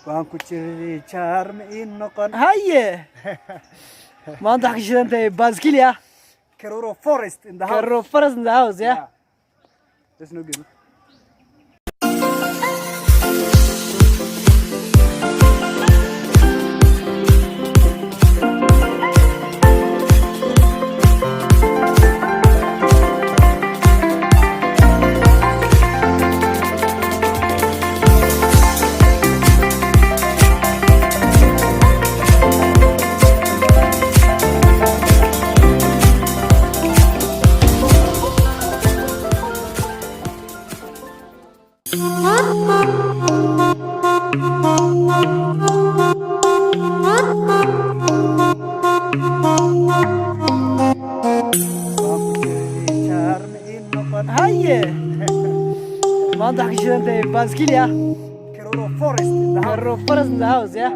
Waan ku jiray charm in noqon. Haye. Maanta waxaa ka shidan tahay baaskil ya. Karuro Forest in the house. Karro faras in the house ya. Yeah. That's no good. Haye. Maanta waxaa ka shidan tahay baaskil ya. Karuro Forest in the house. Karro faras in the house ya.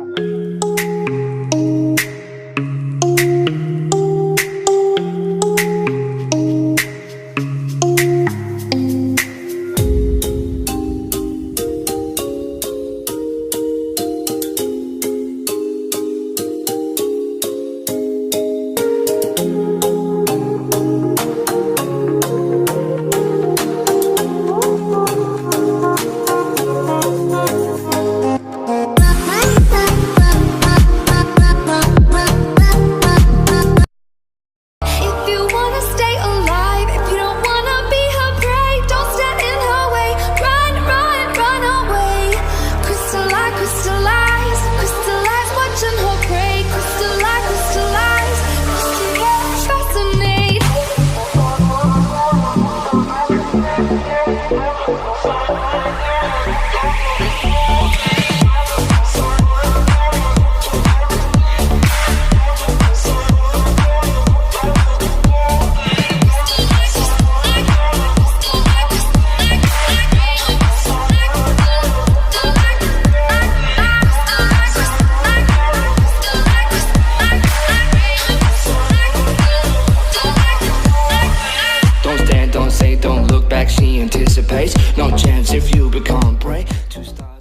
If you wanna stay alive, if you don't wanna be her prey, don't stand in her way. Run, run, run away. Crystallize, crystallize, crystallize, watching her prey. Crystallize, crystallize, crystallize, fascinate. Don't stand, don't say, don't look back, she anticipates. No chance if you become prey to stars.